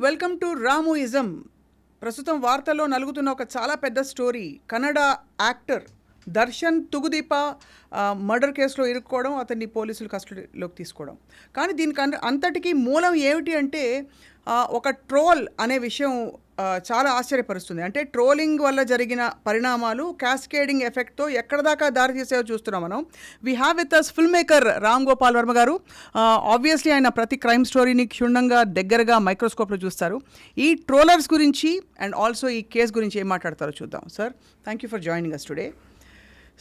Welcome to రామోయిజం. ప్రస్తుతం వార్తల్లో నలుగుతున్న ఒక చాలా పెద్ద story. Kannada actor Darshan Thoogudeepa murder కేసులో ఇరుక్కోవడం, అతన్ని పోలీసులు కస్టడీలోకి తీసుకోవడం. కానీ దీనికి అంతటికీ మూలం ఏమిటి అంటే ఒక ట్రోల్ అనే విషయం చాలా ఆశ్చర్యపరుస్తుంది. అంటే ట్రోలింగ్ వల్ల జరిగిన పరిణామాలు క్యాస్కేడింగ్ ఎఫెక్ట్తో ఎక్కడ దాకా దారి తీసేవో చూస్తున్నాం మనం. We have with us film maker Ram Gopal Varma garu. Obviously ఆయన ప్రతి క్రైమ్ స్టోరీని క్షుణ్ణంగా దగ్గరగా మైక్రోస్కోప్లో చూస్తారు. ఈ ట్రోలర్స్ గురించి అండ్ ఆల్సో ఈ కేసు గురించి ఏం మాట్లాడతారో చూద్దాం. Sir, thank you for joining us today.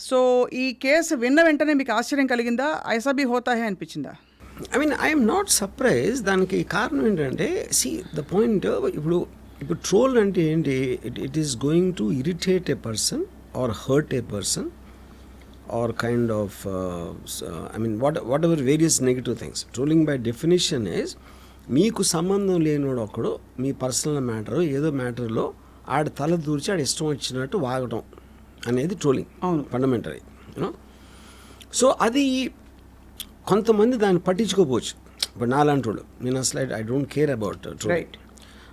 So ఈ కేసు విన్న వెంటనే మీకు ఆశ్చర్యం కలిగిందా? ఐసా భీ హోతా హై అనిపించిందా? I'm not surprise. దానికి కారణం ఏంటంటే, ద పాయింట్ ఇప్పుడు ట్రోల్ అంటే ఏంటి? It is going to irritate a person or hurt a person or kind of whatever various negative things. Trolling by definition is మీకు సంబంధం లేనివాడు ఒకడు మీ పర్సనల్ మ్యాటర్ ఏదో మ్యాటర్లో ఆడ తల దూర్చి ఆడ ఇష్టం వచ్చినట్టు వాగటం అనేది ట్రోలింగ్ ఫండమెంటరీ. యూనో, సో అది కొంతమంది దాన్ని పట్టించుకోపోవచ్చు. ఇప్పుడు నాలాంటి వాళ్ళు, నేను అసలు I don't care about trolling.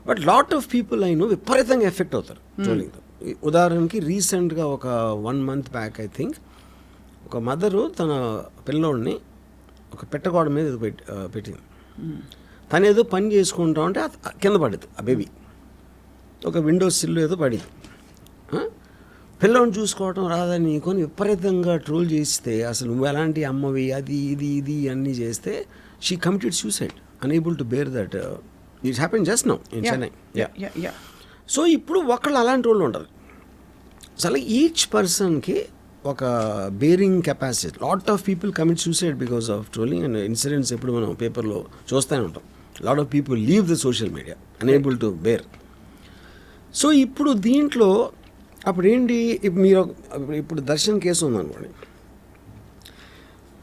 But lot of people అయినో విపరీతంగా ఎఫెక్ట్ అవుతారు ట్రోలింగ్తో. ఉదాహరణకి రీసెంట్గా ఒక 1 month బ్యాక్ ఐ థింక్ ఒక మదరు తన పిల్లోడిని ఒక పెట్టగోడ మీద ఏదో పెట్టింది. తను ఏదో పని చేసుకుంటా ఉంటే కింద పడింది ఆ బేబీ. ఒక విండోస్ సిల్లు ఏదో పడింది. పిల్లని చూసుకోవటం రాదని నీకొని విపరీతంగా ట్రోల్ చేస్తే, అసలు నువ్వు ఎలాంటి అమ్మవి, అది ఇది ఇది అన్నీ చేస్తే she committed suicide, unable to bear that. It happen just now in Chennai. So ఇప్పుడు ఒకళ్ళు అలాంటి వాళ్ళు ఉంటారు. అసలు ఈచ్ పర్సన్కి ఒక bearing capacity. Lot of people commit suicide because of trolling and incidents ఎప్పుడు మనం పేపర్లో చూస్తూనే ఉంటాం. Lot of people leave the social media unable to bear. So ఇప్పుడు దీంట్లో అప్పుడు ఏంటి, మీరు ఇప్పుడు దర్శన్ కేసు ఉందనుకోండి.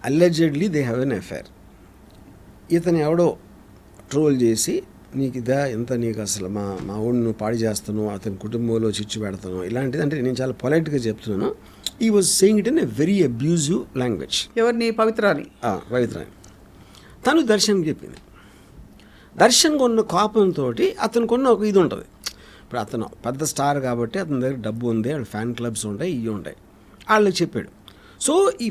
Allegedly they have an affair. ఇతను ఎవడో ట్రోల్ చేసి, నీకు ఇదా ఎంత, నీకు అసలు మా ఊడిని పాడి చేస్తాను, అతని కుటుంబంలో చిచ్చు పెడతాను, ఇలాంటిది. అంటే నేను చాలా పొలైట్గా చెప్తున్నాను. ఈ was saying it in a very abusive language. ఎవరిని? పవిత్రాని. తను దర్శన్కి చెప్పింది. దర్శన్ కొన్న కోపంతో అతను కొన్న ఒక ఇది ఉంటుంది. ఇప్పుడు అతను పెద్ద స్టార్ కాబట్టి అతని దగ్గర డబ్బు ఉంది, వాళ్ళ ఫ్యాన్ క్లబ్స్ ఉంటాయి, ఇవి ఉంటాయి, వాళ్ళకి చెప్పాడు. సో ఈ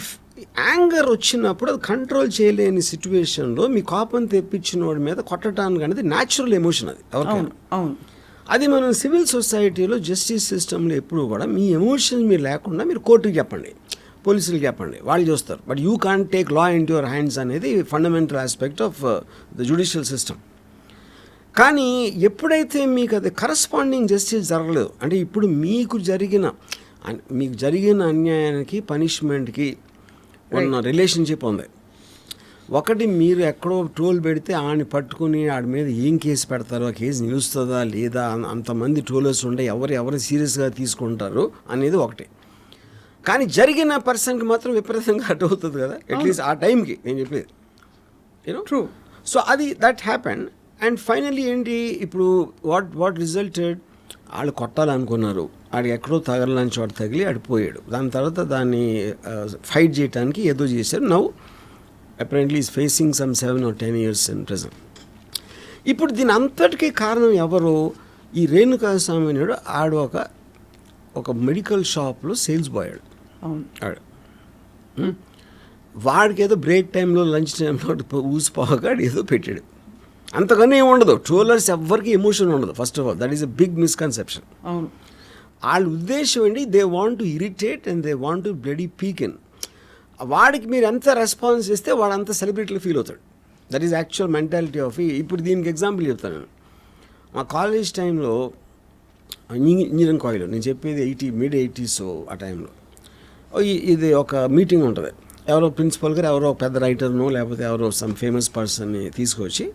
యాంగర్ వచ్చినప్పుడు అది కంట్రోల్ చేయలేని సిచ్యువేషన్లో మీ కోపం తెప్పించిన వాడి మీద కొట్టడానికి అనేది న్యాచురల్ ఎమోషన్. అది ఎవరికైనా. అది మనం సివిల్ సొసైటీలో జస్టిస్ సిస్టంలో ఎప్పుడు కూడా మీ ఎమోషన్ మీరు లేకుండా మీరు కోర్టుకి చెప్పండి, పోలీసులకు చెప్పండి, వాళ్ళు చూస్తారు. But you can't take law into your hands అనేది fundamental aspect of the judicial system. కానీ ఎప్పుడైతే మీకు అది కరస్పాండింగ్ జస్టిస్ జరగలేదు అంటే, ఇప్పుడు మీకు జరిగిన అన్యాయానికి పనిష్మెంట్కి ఉన్న రిలేషన్షిప్ ఉంది. ఒకటి, మీరు ఎక్కడో ట్రోల్ పెడితే ఆడిని పట్టుకుని ఆడి మీద ఏం కేసు పెడతారో, ఆ కేసు నిలుస్తుందా లేదా, అంతమంది ట్రోలర్స్ ఉంటే ఎవరు సీరియస్గా తీసుకుంటారు అనేది ఒకటి. కానీ జరిగిన పర్సన్కి మాత్రం విపరీతంగా అటు అవుతుంది కదా, అట్లీస్ట్ ఆ టైంకి నేను చెప్పేది. You know, true. సో అది దట్ హ్యాపెన్. అండ్ ఫైనల్లీ ఏంటి, ఇప్పుడు వాట్ రిజల్టెడ్, వాళ్ళు కొట్టాలనుకున్నారు, ఆడికి ఎక్కడో తగలని చోట తగిలి ఆడిపోయాడు. దాని తర్వాత దాన్ని ఫైట్ చేయడానికి ఏదో చేశారు. Now apparently is facing some 7 or 10 years in present. ఇప్పుడు దీని అంతటికీ కారణం ఎవరు? ఈ రేణుకాస్వామి నాయుడు. ఆడు ఒక మెడికల్ షాప్లో సేల్స్ బాయ్ ఆడు. వాడికి ఏదో బ్రేక్ టైంలో లంచ్ టైంలో ఊసిపోగా ఏదో పెట్టాడు. అంతకన్నా ఏమి ఉండదు. ట్రోలర్స్ ఎవ్వరికి ఎమోషన్ ఉండదు. First of all that is a big misconception. వాళ్ళ ఉద్దేశం ఏంటి, they want to irritate and they want to bloody peek in. వాడికి మీరు ఎంత రెస్పాన్స్ ఇస్తే వాడు అంత సెలబ్రిటీలో ఫీల్ అవుతాడు. That is actual mentality of. ఇప్పుడు దీనికి ఎగ్జాంపుల్ చెప్తాను నేను. మా కాలేజ్ టైంలో ఇంజనీరింగ్ కాలేజ్లో, నేను చెప్పేది mid-80s ఆ టైంలో, ఇది ఒక మీటింగ్ ఉంటుంది. ఎవరో ప్రిన్సిపల్ గారు ఎవరో పెద్ద రైటర్నో లేకపోతే ఎవరో సమ్ ఫేమస్ పర్సన్ని తీసుకొచ్చి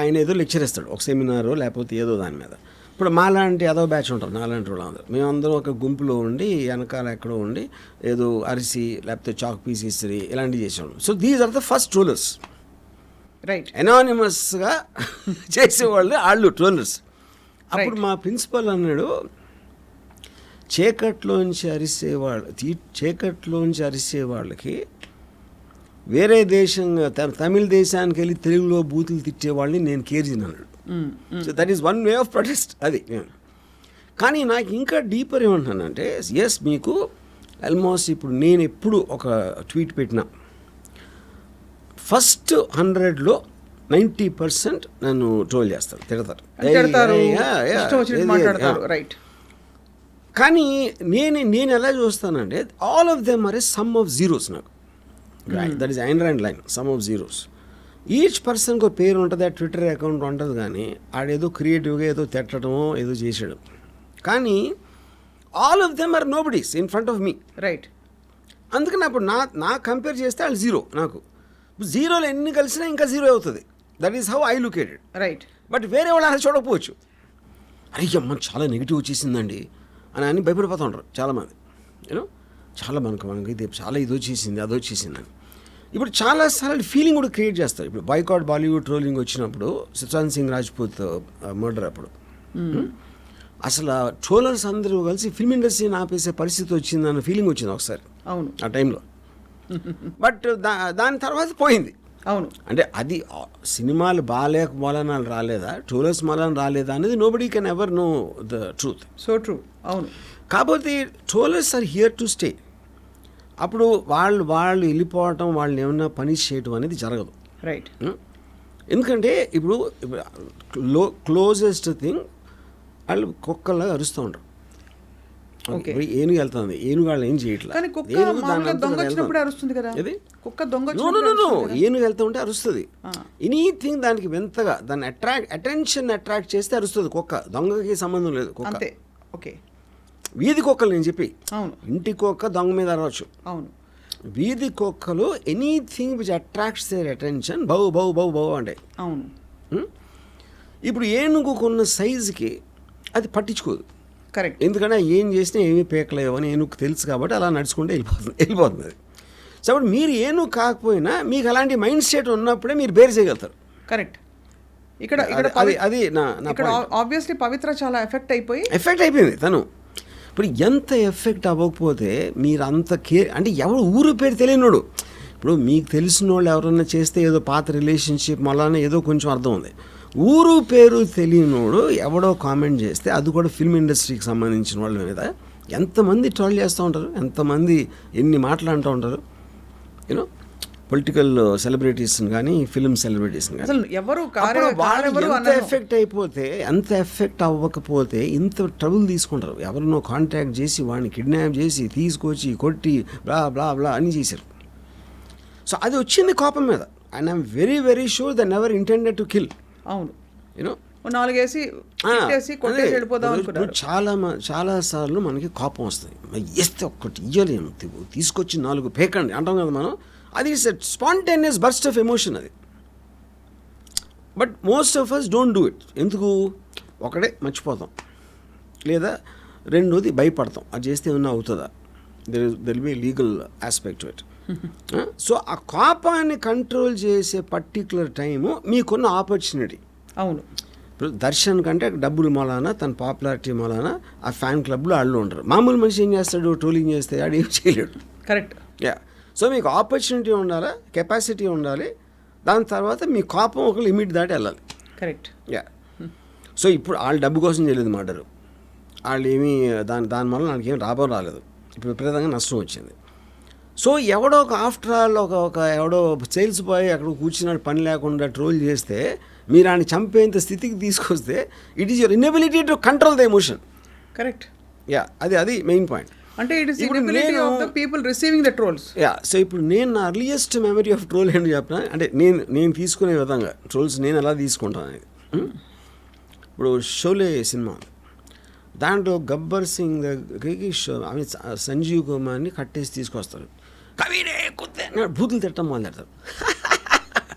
ఆయన ఏదో లెక్చర్ ఇస్తాడు, ఒక సెమినారో లేకపోతే ఏదో దాని మీద. ఇప్పుడు మాలాంటి ఏదో బ్యాచ్ ఉంటారు, నాలాంటి వాళ్ళు అందరూ, మేమందరం ఒక గుంపులో ఉండి వెనకాల ఎక్కడో ఉండి ఏదో అరిసి లేకపోతే చాక్ పీస్ ఇస్త్రీ ఇలాంటివి చేసేవాళ్ళం. So these are the first trollers. Right. ఎనానిమస్గా చేసేవాళ్ళు వాళ్ళు ట్రోలర్స్. అప్పుడు మా ప్రిన్సిపల్ అన్నాడు, చీకట్లోంచి అరిసే వాళ్ళకి వేరే దేశంగా తమిళ దేశానికి వెళ్ళి తెలుగులో బూతులు తిట్టే వాళ్ళని నేను కేర్ చేయను అన్నాడు. So that is one way of protest అది. కానీ నాకు ఇంకా డీపర్ ఏమంటున్నానంటే, ఎస్ మీకు ఆల్మోస్ట్ ఇప్పుడు నేను ఎప్పుడు ఒక ట్వీట్ పెట్టినా ఫస్ట్ 100లో 90% నన్ను ట్రోల్ చేస్తారు, తిడతారు. రైట్. కానీ నేను ఎలా చూస్తానంటే all of them are a sum of zeros. నాకు that is Ayn Rand line, sum of zeros. Each పర్సన్కి ఒక పేరు ఉంటుంది, ఆ ట్విట్టర్ అకౌంట్ ఉంటుంది, కానీ ఆడేదో క్రియేటివ్గా ఏదో తిట్టడమో ఏదో చేసాడు. కానీ all of them are nobodies in front of me. Right. అందుకని అప్పుడు నా కంపేర్ చేస్తే వాళ్ళు జీరో. నాకు జీరోలో ఎన్ని కలిసినా ఇంకా జీరో అవుతుంది. That is how I look at it. Right. But వేరే వాళ్ళు అలా చూడకపోవచ్చు. అరే అమ్మ చాలా నెగిటివ్ వచ్చేసిందండి అని భయపడిపోతూ ఉంటారు చాలామంది. యూనో చాలా మనకి ఇది చాలా ఇది వచ్చేసింది అది వచ్చేసిందని. ఇప్పుడు చాలాసార్లు ఫీలింగ్ కూడా క్రియేట్ చేస్తారు. ఇప్పుడు బాయ్కాట్ బాలీవుడ్ ట్రోలింగ్ వచ్చినప్పుడు సుశాంత్ సింగ్ రాజ్పూత్ మర్డర్ అప్పుడు అసలు ట్రోలర్స్ అందరూ కలిసి ఫిల్మ్ ఇండస్ట్రీని ఆపేసే పరిస్థితి వచ్చిందన్న ఫీలింగ్ వచ్చింది ఒకసారి. అవును. ఆ టైంలో. బట్ దాని తర్వాత పోయింది. అవును. అంటే అది సినిమాలు బాగాలేక మూలన రాలేదా, ట్రోలర్స్ మూలన రాలేదా అనేది nobody can ever know the truth. So true. అవును. కాకపోతే trollers are here to stay. అప్పుడు వాళ్ళు వెళ్ళిపోవటం, వాళ్ళని ఏమన్నా పనిష్ చేయటం అనేది జరగదు. రైట్. ఎందుకంటే ఇప్పుడు క్లోజెస్ట్ థింగ్ వాళ్ళు కుక్కల్లాగా అరుస్తూ ఉంటారు. ఏనుగు వెళ్తుంది, ఏనుగు వాళ్ళు ఏం చేయట్లేదు. ఏనుగు వెళ్తూ ఉంటే అరుస్తుంది. ఎనీథింగ్ దానికి వింతగా దాన్ని అటెన్షన్ అట్రాక్ట్ చేస్తే అరుస్తుంది కుక్క. దొంగకి సంబంధం లేదు కుక్క. ఓకే. వీధి కుక్కలు నేను చెప్పి, అవును, ఇంటి కుక్క దొంగ మీద అరవచ్చు. అవును. వీధి కుక్కలు anything which attracts their attention bow bow bow bow అంటే. అవును. ఇప్పుడు ఏనుగుకున్న సైజుకి అది పట్టించుకోదు. కరెక్ట్. ఎందుకంటే ఏం చేసినా ఏమీ పేకలేవు అని ఏనుగు తెలుసు కాబట్టి అలా నడుచుకుంటే వెళ్ళిపోతుంది. సో అప్పుడు మీరు ఏనుగు కాకపోయినా మీకు అలాంటి మైండ్ సెట్ ఉన్నప్పుడే మీరు బేర్ చేయగలుగుతారు. కరెక్ట్. ఇక్కడ అది నా ఆబ్వియస్లీ పవిత్ర చాలా ఎఫెక్ట్ అయిపోయింది తను. ఇప్పుడు ఎంత ఎఫెక్ట్ అవ్వకపోతే మీరు అంత కేర్ అంటే ఎవరు ఊరు పేరు తెలియనోడు. ఇప్పుడు మీకు తెలిసిన వాళ్ళు ఎవరన్నా చేస్తే ఏదో పాత రిలేషన్షిప్ మళ్ళీ ఏదో కొంచెం అర్థం ఉంది. ఊరు పేరు తెలియనోడు ఎవడో కామెంట్ చేస్తే, అది కూడా ఫిల్మ్ ఇండస్ట్రీకి సంబంధించిన వాళ్ళ మీద ఎంతమంది ట్రోల్ చేస్తూ ఉంటారు, ఎంతమంది ఎన్ని మాటలు అంటూ ఉంటారు. యూనో పొలిటికల్ సెలబ్రిటీస్ని కానీ ఫిల్మ్ సెలబ్రిటీస్ని కానీ ఎంత ఎఫెక్ట్ అయిపోతే, ఎంత ఎఫెక్ట్ అవ్వకపోతే ఇంత ట్రబుల్ తీసుకుంటారు. ఎవరినో కాంటాక్ట్ చేసి వాడిని కిడ్నాప్ చేసి తీసుకొచ్చి కొట్టి బ్లా బ్లా బ్లా అని చేశారు. సో అది వచ్చింది కోపం మీద. And I'm very very sure they never intended to kill. అవును. యూనో చాలా సార్లు మనకి కోపం వస్తుంది. వేస్తే ఒక్కటి ఇయ్యలేము, తీసుకొచ్చి 4 పేకండి అంటాం కదా మనం. అది స్పాంటేనియస్ బర్స్ట్ ఆఫ్ ఎమోషన్ అది. But most of us don't do it. ఎందుకు? ఒకటే మర్చిపోతాం, లేదా రెండోది భయపడతాం. అది చేస్తే ఏమన్నా అవుతుందా, there be legal aspect to it. So ఆ కోపాన్ని కంట్రోల్ చేసే పర్టికులర్ టైము మీకున్న ఆపర్చునిటీ. అవును. ఇప్పుడు దర్శన్ కంటే డబ్బులు మూలాన, తన పాపులారిటీ మూలాన ఆ ఫ్యాన్ క్లబ్లో వాళ్ళు ఉంటారు. మామూలు మనిషి ఏం చేస్తాడు, ట్రోలింగ్ చేస్తే ఆడు ఏం చేయలేడు. కరెక్ట్. యా. సో మీకు ఆపర్చునిటీ ఉండాలి, కెపాసిటీ ఉండాలి. దాని తర్వాత మీ కోపం ఒక లిమిట్ దాటి వెళ్ళాలి. కరెక్ట్. యా. సో ఇప్పుడు వాళ్ళు డబ్బు కోసం చేయలేదు మాటరు. వాళ్ళు ఏమీ దానివల్ల నాకు ఏం లాభం రాలేదు, ఇప్పుడు విపరీతంగా నష్టం వచ్చింది. సో ఎవడో ఒక ఆఫ్టర్ ఆల్ ఒక ఎవడో సేల్స్ బాయ్ అక్కడ కూర్చున్నాడు పని లేకుండా ట్రోల్ చేస్తే మీరు ఆయన చంపేంత స్థితికి తీసుకొస్తే it is your inability to control the emotion. Correct. Yeah, అది మెయిన్ పాయింట్. అంటే it is inability of the people receiving the trolls. Yeah. So ఇప్పుడు నేను నా అర్లియస్ట్ మెమరీ ఆఫ్ ట్రోల్ ఏంటి చెప్పిన అంటే నేను తీసుకునే విధంగా ట్రోల్స్ నేను ఎలా తీసుకుంటాను అనేది. ఇప్పుడు షోలే సినిమా, దాంట్లో గబ్బర్ సింగ్ దగ్గరికి సంజీవ్ కుమార్ని కట్టేసి తీసుకొస్తారు. కవినే కుత్తే బూతులు తిట్టడం మొదలెడతారు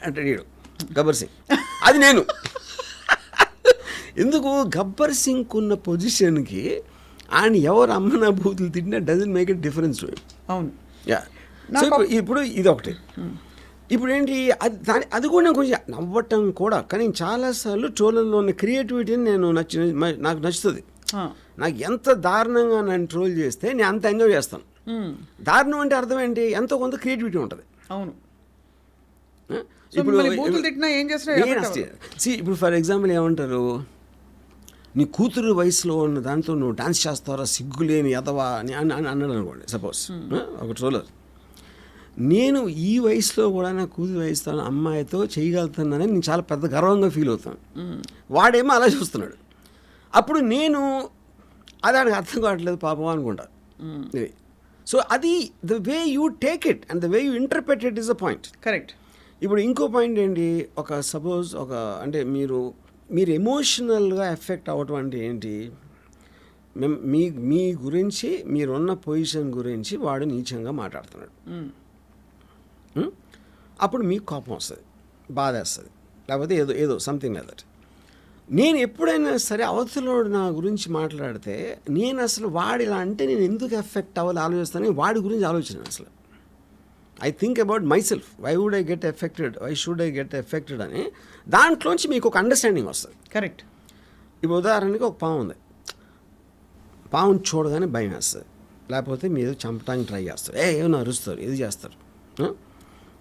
అంటే గబ్బర్ సింగ్. అది నేను ఎందుకు గబ్బర్ సింగ్ ఉన్న పొజిషన్కి ఆయన ఎవరు అమ్మన బూతులు తిట్టినా doesn't make it difference to him. అవును. యా. సో ఇప్పుడు ఇది ఒకటి. ఇప్పుడు ఏంటి అది కూడా నేను కొంచెం నవ్వటం కూడా, కానీ చాలాసార్లు ట్రోలర్లో ఉన్న క్రియేటివిటీని నాకు నచ్చుతుంది. నాకు ఎంత దారుణంగా నన్ను ట్రోల్ చేస్తే నేను అంత ఎంజాయ్ చేస్తాను. దారుణం అంటే అర్థం ఏంటి, ఎంతో కొంత క్రియేటివిటీ ఉంటుంది. అవును. మిమ్మల్ని బూతులు తిట్టినా ఏం చేసినా affect అవ్వదు. ఇప్పుడు ఫర్ ఎగ్జాంపుల్ ఏమంటారు, నీ కూతురు వయసులో ఉన్న దాంతో నువ్వు డాన్స్ చేస్తావరా సిగ్గులేని ఎదవా అని అన్నాడు అనుకోండి సపోజ్, ఒక ట్రోలర్. నేను ఈ వయసులో కూడా నా కూతురు వయసుతో అమ్మాయితో చేయగలుగుతున్నానని నేను చాలా పెద్ద గర్వంగా ఫీల్ అవుతాను. వాడేమో అలా చూస్తున్నాడు. అప్పుడు నేను అది ఆడికి అర్థం కావట్లేదు పాపం అనుకుంటా. సో అది the way you take it and the way you interpret it is the point. Correct. ఇప్పుడు ఇంకో పాయింట్ ఏంటి, ఒక సపోజ్ అంటే మీరు ఎమోషనల్గా ఎఫెక్ట్ అవ్వటం అంటే ఏంటి, మీ గురించి మీరున్న పొజిషన్ గురించి వాడు నీచంగా మాట్లాడుతున్నాడు. అప్పుడు మీకు కోపం వస్తుంది, బాధ వేస్తుంది, లేకపోతే ఏదో సంథింగ్ లైక్ దట్. నేను ఎప్పుడైనా సరే అవతలోడు నా గురించి మాట్లాడితే నేను అసలు వాడు ఇలా అంటే నేను ఎందుకు ఎఫెక్ట్ అవ్వాలి ఆలోచిస్తాను, వాడి గురించి ఆలోచన అసలు. I think about myself, why would I get affected, why should I get affected అని. దాంట్లోంచి మీకు ఒక అండర్స్టాండింగ్ వస్తుంది. కరెక్ట్. ఇప్పుడు ఉదాహరణకి ఒక పాము ఉంది, పాముని చూడగానే భయం వేస్తుంది, లేకపోతే మీరు చంపడానికి ట్రై చేస్తారు, ఏమో అరుస్తారు, ఇది చేస్తారు.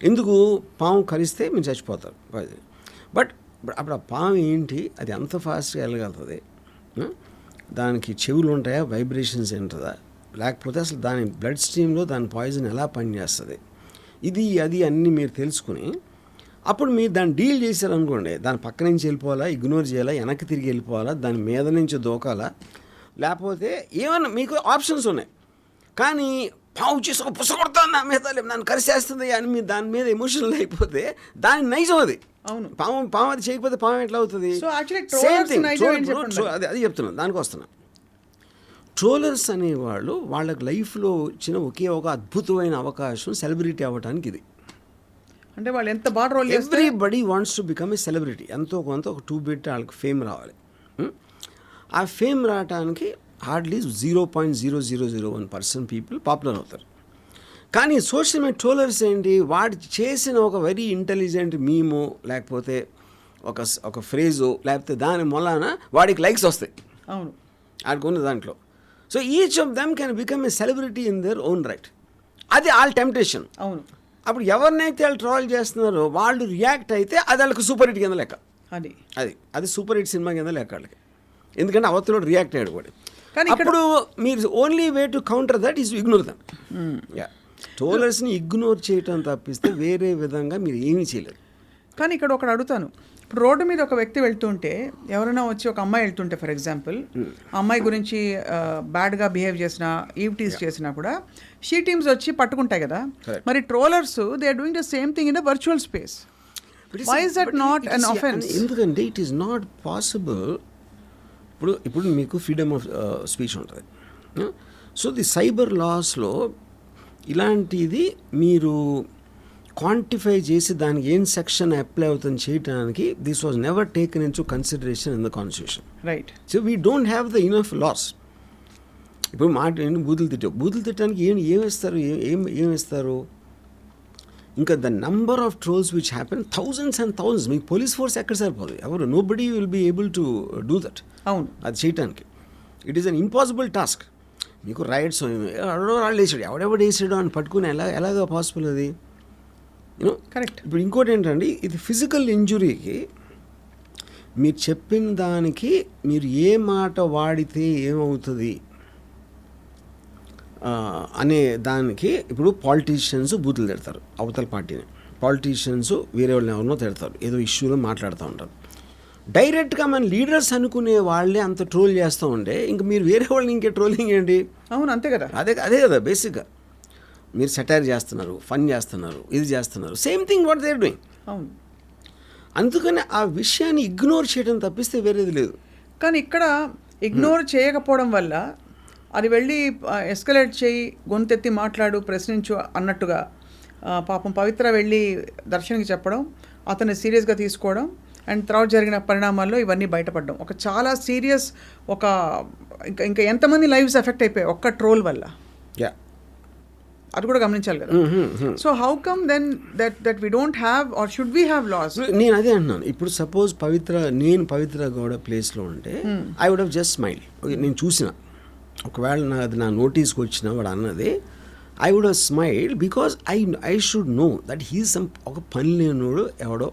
ఎందుకు, పాము కరిస్తే మీరు చచ్చిపోతారు. బట్ అప్పుడు ఆ పాము ఏంటి, అది ఎంత ఫాస్ట్గా వెళ్ళగలుగుతుంది, దానికి చెవులు ఉంటాయా, వైబ్రేషన్స్ ఉంటుందా, లేకపోతే అసలు దాని బ్లడ్ స్ట్రీమ్లో దాని పాయిజన్ ఎలా పనిచేస్తుంది, ఇది అది అన్నీ మీరు తెలుసుకుని అప్పుడు మీరు దాన్ని డీల్ చేశారనుకోండి, దాని పక్క నుంచి వెళ్ళిపోవాలా, ఇగ్నోర్ చేయాలా, వెనక్కి తిరిగి వెళ్ళిపోవాలా, దాని మీద నుంచి దూకాలా, లేకపోతే ఏమన్నా మీకు ఆప్షన్స్ ఉన్నాయి. కానీ పావు చేసి ఒక పుసకొడతాను నా మీద, నన్ను కరిసేస్తుంది అని మీరు దాని మీద ఎమోషనల్ అయిపోతే దాని నైజం అది. అవును. పాము అది చేయకపోతే పాము ఎట్లా అవుతుంది? అది చెప్తున్నాను, దానికి వస్తున్నా. ట్రోలర్స్ అనేవాళ్ళు వాళ్ళకి లైఫ్లో వచ్చిన ఒకే ఒక అద్భుతమైన అవకాశం సెలబ్రిటీ అవ్వడానికి. ఇది అంటే వాళ్ళు ఎంత బాగా రోల్ చేస్తారు. Everybody wants to become a celebrity. ఎంతో కొంత ఒక 2 బిట్ వాళ్ళకి ఫేమ్ రావాలి. ఆ ఫేమ్ రావడానికి హార్డ్లీ 0.0001% పీపుల్ పాపులర్ అవుతారు. కానీ సోషల్ మీడియా ట్రోలర్స్ ఏంటి, వాడు చేసిన ఒక వెరీ ఇంటెలిజెంట్ మీమో, లేకపోతే ఒక ఫ్రేజో, లేకపోతే దాని మొలాన వాడికి లైక్స్ వస్తాయి. అవును, ఆడుకున్న దాంట్లో. So each of them can become a celebrity in their own right. అది వాళ్ళ టెంప్టేషన్. అవును. అప్పుడు ఎవరినైతే వాళ్ళు ట్రోల్ చేస్తున్నారో వాళ్ళు రియాక్ట్ అయితే అది వాళ్ళకి సూపర్ హిట్ కింద లెక్క. అది సూపర్ హిట్ సినిమా కింద లెక్క వాళ్ళకి. ఎందుకంటే అవతల రియాక్ట్ అయ్యాడు కూడా. కానీ అప్పుడు మీరు only way to counter that is ignore them. ట్రోలర్స్ని ఇగ్నోర్ చేయటం తప్పిస్తే వేరే విధంగా మీరు ఏమీ చేయలేరు. కానీ ఇక్కడ ఒకటి అడుగుతాను, ఇప్పుడు రోడ్డు మీద ఒక వ్యక్తి వెళ్తుంటే, ఎవరైనా వచ్చి ఒక అమ్మాయి వెళ్తుంటే ఫర్ ఎగ్జాంపుల్, ఆ అమ్మాయి గురించి బ్యాడ్గా బిహేవ్ చేసినా, ఈవ్టీస్ చేసినా కూడా షీ టీమ్స్ వచ్చి పట్టుకుంటాయి కదా. మరి trollers they are doing the same thing in the virtual space. Why is that not an offence? ఎందుకంటే ఇట్ ఈస్ నాట్ పాసిబుల్. ఇప్పుడు మీకు ఫ్రీడమ్ ఆఫ్ స్పీచ్ ఉంటుంది. సో ది సైబర్ లాస్లో ఇలాంటిది మీరు క్వాంటిఫై చేసి దానికి ఏం సెక్షన్ అప్లై అవుతుంది చేయడానికి this was never taken into consideration in the constitution. Right. So we don't have the enough laws. ఇప్పుడు బూతులు తిట్టడానికి ఏమిస్తారు, ఏమిస్తారు? ఇంకా the number of trolls which happen, thousands and thousands. మీకు పోలీస్ ఫోర్స్ ఎక్కడ సరిపోదు, ఎవరు nobody will be able to do that. అవును, అది చేయటానికి it is an impossible task. మీకు రైట్స్ వాళ్ళు వేసాడు, ఎవడెవడు వేసాడు అని పట్టుకుని ఎలాగ పాసిబుల్ అది? యూనో. కరెక్ట్. ఇప్పుడు ఇంకోటి ఏంటంటే, ఇది ఫిజికల్ ఇంజురీకి మీరు చెప్పిన దానికి మీరు ఏ మాట వాడితే ఏమవుతుంది అనే దానికి. ఇప్పుడు పాలిటీషియన్స్ బూతులు తిడతారు అవతల పార్టీని, పాలిటీషియన్స్ వేరే వాళ్ళని ఎవరినో తిడతారు, ఏదో ఇష్యూలో మాట్లాడుతూ ఉంటారు. డైరెక్ట్గా మన లీడర్స్ అనుకునే వాళ్ళే అంత ట్రోల్ చేస్తూ ఉంటే ఇంక మీరు వేరే వాళ్ళని ఇంకే ట్రోలింగ్ ఏంటి? అవును, అంతే కదా. అదే కదా బేసిక్గా. మీరు సెటైర్ చేస్తున్నారు, ఫన్ చేస్తున్నారు, ఇది చేస్తున్నారు, same thing what they are doing. అవును. అందుకని ఆ విషయాన్ని ఇగ్నోర్ చేయడం తప్పిస్తే వేరేది లేదు. కానీ ఇక్కడ ఇగ్నోర్ చేయకపోవడం వల్ల అది వెళ్ళి ఎస్కలేట్ చేయి, గొంతెత్తి మాట్లాడు, ప్రశ్నించు అన్నట్టుగా పాపం పవిత్ర వెళ్ళి దర్శన్కి చెప్పడం, అతన్ని సీరియస్గా తీసుకోవడం, అండ్ తర్వాత జరిగిన పరిణామాల్లో ఇవన్నీ బయటపడడం ఒక చాలా సీరియస్, ఇంకా ఎంతమంది లైవ్స్ ఎఫెక్ట్ అయిపోయాయి ఒక్క ట్రోల్ వల్ల. అది కూడా గమనించాలి కదా. So how come then that we don't have or should we have laws? నేను అదే అంటున్నాను. ఇప్పుడు సపోజ్ నేను పవిత్ర గౌడ ప్లేస్లో ఉంటే I would have just smile. నేను చూసిన, ఒకవేళ అది నా నోటీస్కి వచ్చిన వాడు అన్నది, I would have smile because I should know that he's ఒక పని లేనోడు ఎవడో,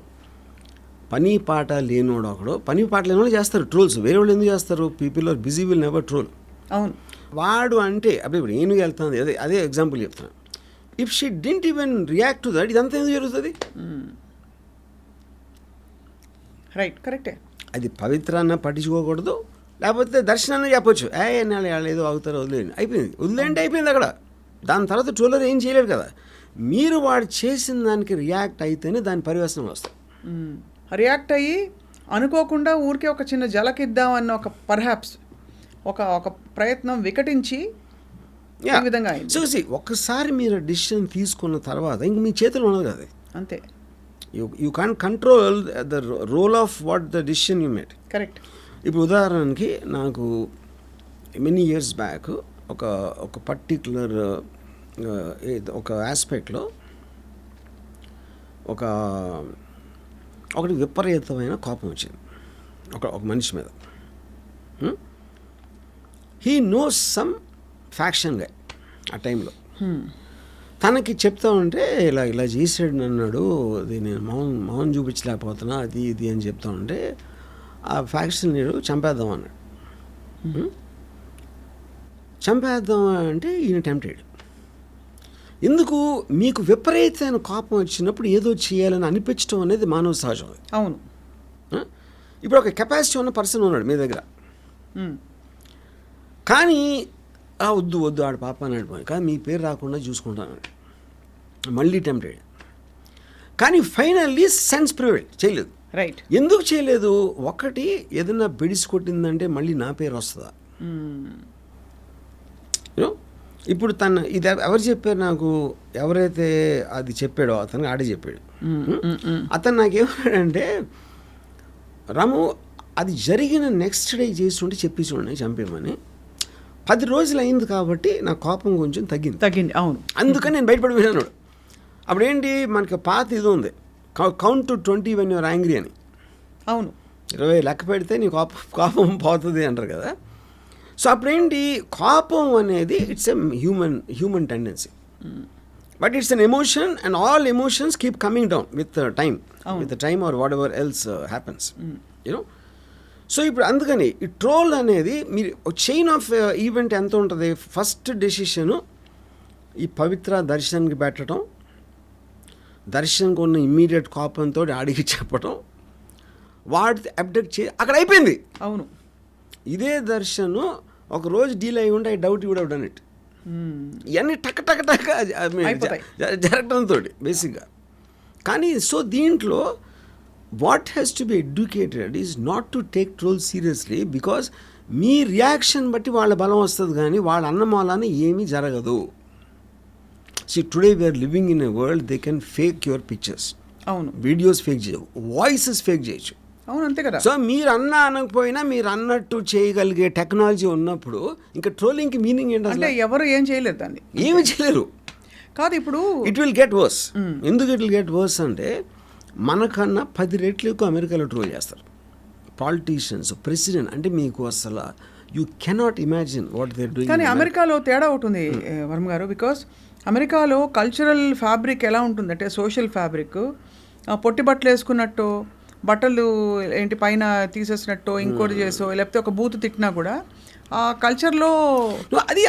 పని పాట లేనోడు ఒకడో. పని పాట లేనోడు చేస్తారు ట్రోల్స్, వేరే వాళ్ళు ఎందుకు చేస్తారు? People are busy will never troll. అవును. వాడు అంటే అప్పుడు ఇప్పుడు నేను వెళ్తాను, అదే ఎగ్జాంపుల్ చెప్తాను. If she didn't even react to that, ఇదంతా ఎందుకు జరుగుతుంది? రైట్, కరెక్టే. అది పవిత్రాన్న పట్టించుకోకూడదు, లేకపోతే దర్శనాన్ని చెప్పొచ్చు, వాళ్ళు ఏదో అవుతారో వదిలేండి, అయిపోయింది. వదిలేండి అయిపోయింది అక్కడ. దాని తర్వాత ట్రోలర్ ఏం చేయలేరు కదా. మీరు వాడు చేసిన దానికి రియాక్ట్ అయితేనే దాని పరివేశనం వస్తుంది. రియాక్ట్ అయ్యి అనుకోకుండా ఊరికే ఒక చిన్న జలకిద్దామన్న ఒక పర్హాప్స్ ఒక ప్రయత్నం వికటించి ఈ విధంగా అయింది. చూసి ఒక్కసారి మీరు డిసిషన్ తీసుకున్న తర్వాత ఇంక మీ చేతులు ఉండదు కదా. అంతే. You can't control the role of what the decision you made. Correct. ఇప్పుడు ఉదాహరణకి నాకు మెనీ ఇయర్స్ బ్యాక్ ఒక పర్టిక్యులర్ ఒక ఆస్పెక్ట్లో ఒకటి విపరీతమైన కోపం వచ్చింది ఒక మనిషి మీద. హీ నోస్ సమ్ ఫ్యాక్షన్ గా ఆ టైంలో. తనకి చెప్తా ఉంటే ఇలా చేసాడు అన్నాడు, అది నేను మౌన్ చూపించలేకపోతున్నా, అది ఇది అని చెప్తా ఉంటే ఆ ఫ్యాక్షన్ లీడర్ చంపేద్దాం అన్నాడు. చంపేద్దాం అంటే ఈయన టెంప్టెడ్. ఎందుకు? మీకు విపరీతమైన కోపం వచ్చినప్పుడు ఏదో చేయాలని అనిపించడం అనేది మానవ సహజం. అవును. ఇప్పుడు ఒక కెపాసిటీ ఉన్న పర్సన్ ఉన్నాడు మీ దగ్గర, కానీ వద్దు ఆడు పాప అన్నాడు, కానీ మీ పేరు రాకుండా చూసుకుంటాను, మళ్ళీ టెంప్టెడ్. కానీ ఫైనల్లీ సెన్స్ ప్రివైల్ చేయలేదు. రైట్. ఎందుకు చేయలేదు? ఒకటి, ఏదైనా బెడిసి కొట్టిందంటే మళ్ళీ నా పేరు వస్తుందా? యూనో, ఇప్పుడు ఇది ఎవరు చెప్పారు నాకు? ఎవరైతే అది చెప్పాడో అతనికి ఆడే చెప్పాడు. అతను నాకేమన్నాడంటే, రాము అది జరిగిన నెక్స్ట్ డే చేస్తుంటే చెప్పి చూడండి చంపేమని. 10 రోజులు అయింది కాబట్టి నా కోపం కొంచెం తగ్గింది. అవును. అందుకని నేను బయటపడిపోయినాడు. అప్పుడు ఏంటి, మనకి పాత ఇది ఉంది, count to 20 when you are angry అని. అవును. 20 లెక్క పెడితే నీ కోపం పోతుంది అంటారు కదా. సో అప్పుడేంటి, కోపం అనేది it's a human tendency, but it's an emotion and all emotions keep coming down with time or whatever else happens, you know. So ఇప్పుడు అందుకని ఈ ట్రోల్ అనేది మీరు చైన్ ఆఫ్ ఈవెంట్ ఎంత ఉంటుంది. ఫస్ట్ డెసిషను ఈ పవిత్ర దర్శనానికి పెట్టడం, దర్శనంకి ఉన్న ఇమ్మీడియట్ కోపంతో ఆడికి చెప్పడం, వాడి అబ్డక్ట్ అక్కడ అయిపోయింది. అవును. ఇదే దర్శనం ఒక రోజు డీల్ అయి ఉంటే I doubt would have done it. ఇవన్నీ టక్ జరగడంతో బేసిక్గా. కానీ సో దీంట్లో what has to be educated is not to take troll seriously, because మీ రియాక్షన్ బట్టి వాళ్ళ బలం వస్తుంది, కానీ వాళ్ళ అన్నమాలని ఏమీ జరగదు. See, today we are living in a world they can fake your pictures. అవును. వీడియోస్ ఫేక్ చేయవు, వాయిసెస్ ఫేక్ చేయొచ్చు. అవును, అంతే కదా. సో మీరు అనకపోయినా మీరు అన్నట్టు చేయగలిగే టెక్నాలజీ ఉన్నప్పుడు ఇంకా ట్రోలింగ్కి మీనింగ్ ఏంటంటే, అంటే ఎవరు ఏం చేయలేరు దాన్ని, ఏమి చేయలేరు. కాదు. ఇప్పుడు ఇట్ విల్ గెట్ వర్స్. ఎందుకు ఇట్ విల్ గెట్ వర్స్ అంటే, మనకన్నా 10 రెట్లు ఎక్కువ అమెరికాలో ట్రోల్ చేస్తారు పాలిటీషియన్స్, ప్రెసిడెంట్. అంటే మీకు అసలు you cannot imagine what they doing. కానీ అమెరికాలో తేడా ఉంటుంది వర్మ గారు, బికాస్ అమెరికాలో కల్చరల్ ఫ్యాబ్రిక్ ఎలా ఉంటుందంటే, సోషల్ ఫ్యాబ్రిక్, పొట్టి బట్టలు వేసుకున్నట్టు, బట్టలు ఏంటి పైన తీసేసినట్టు, ఇంకోటి చేసో, లేకపోతే ఒక బూతు తిట్టినా కూడా ఆ కల్చర్లో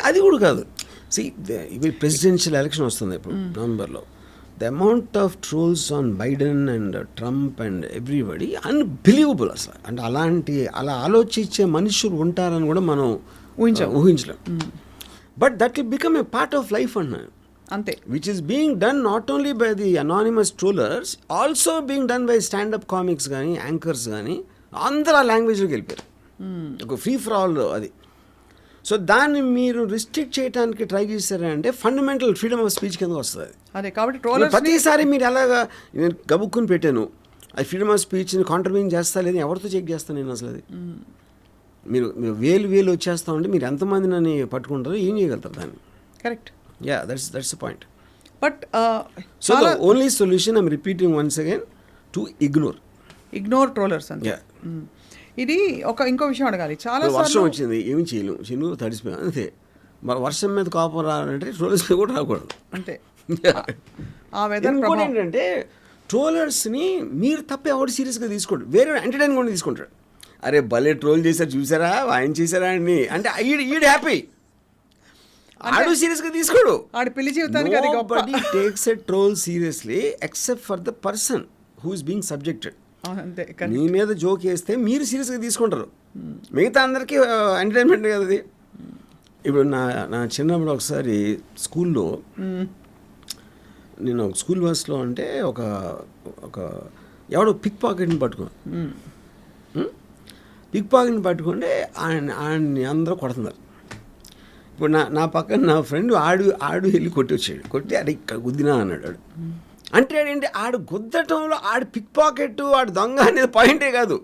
అది కూడా కాదు. ఇప్పుడు ప్రెసిడెన్షియల్ ఎలక్షన్ వస్తుంది ఇప్పుడు నవంబర్లో. The amount of trolls on Biden and Trump and everybody unbelievable అసలు. అంటే అలా ఆలోచించే మనుషులు ఉంటారని కూడా మనం ఊహించలేం. But that will become a part of life అన్నాను. అంతే. Which is being done not only by the anonymous trollers, also being done by stand up comics కానీ యాంకర్స్ కానీ, అందరూ ఆ లాంగ్వేజ్లోకి వెళ్ళిపోయారు. ఒక ఫ్రీ ఫర్ ఆల్ అది. సో దాన్ని మీరు రిస్ట్రిక్ట్ చేయడానికి ట్రై చేశారంటే ఫండమెంటల్ ఫ్రీడమ్ ఆఫ్ స్పీచ్ కింద వస్తుంది. అదే కాబట్టి ట్రోలర్స్ ప్రతిసారి మీరు ఎలాగా, నేను గబుక్కుని పెట్టాను అది ఫ్రీడమ్ ఆఫ్ స్పీచ్ని కాంట్రబ్యూన్ చేస్తా లేదని ఎవరితో చెక్ చేస్తాను నేను అసలు. అది మీరు వేలు వచ్చేస్తా ఉంటే మీరు ఎంతమంది నన్ను పట్టుకుంటారో ఏం చేయగలుగుతారు దాన్ని. Correct. Yeah, that's the point. But so the only solution, I'm repeating once again, to ignore trollers అంతే. Yeah. ఇది ఇంకో విషయం అడగాలి. చాలా వర్షం వచ్చింది, ఏమి చేయలేము, చిన్న తడిసిపోయాం అంతే. మరి వర్షం మీద కోపం రావాలంటే ట్రోలర్స్ మీద కూడా రాకూడదు. అంతే ఆ వెదర్ ఇంకోటి ప్రభావం. ఏంటంటే ట్రోలర్స్ని మీరు తప్ప ఎవరు సీరియస్గా తీసుకోండి, వేరే ఎంటర్టైన్మెంట్ కూడా తీసుకుంటాడు. అరే భలే ట్రోల్ చేశారు చూసారా, ఆయన చేశారా అని అంటే ఈడు హ్యాపీ, ఆడు సీరియస్గా తీసుకోడు. ఆడి పెళ్లి జీవితానికి అది గొప్ప. Nobody takes a troll seriously except for the person who is being subjected. అంతే మీ మీద జోక్ వేస్తే మీరు సీరియస్గా తీసుకుంటారు, మిగతా అందరికీ ఎంటర్టైన్మెంట్ కదా అది. ఇప్పుడు నా చిన్నప్పుడు ఒకసారి స్కూల్లో నేను ఒక స్కూల్ బస్లో అంటే ఒక ఎవడో పిక్ పాకెట్ని పట్టుకున్నాను. పిక్ పాకెట్ని పట్టుకుంటే ఆయన్ని అందరూ కొడుతున్నారు. ఇప్పుడు నా పక్కన నా ఫ్రెండ్ ఆడు వెళ్ళి కొట్టి వచ్చాడు, కొట్టి అది ఇక్కడ గుద్దినా అన్నాడు. అంటే ఏంటి, ఆడు గుద్దటంలో ఆడు పిక్ పాకెట్ ఆడు దొంగ అనేది పాయింటే కాదు.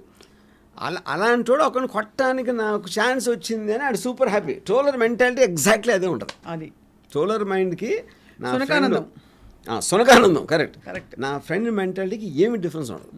అలాంటి వాడు ఒకరిని కొట్టడానికి నాకు ఛాన్స్ వచ్చింది అని ఆడు super happy. Troller mentality exactly అదే ఉంటుంది. అది ట్రోలర్ మైండ్కి నా సునకానందం. సునకానందం కరెక్ట్. కరెక్ట్. నా ఫ్రెండ్ మెంటాలిటీకి ఏమి డిఫరెన్స్ ఉండదు.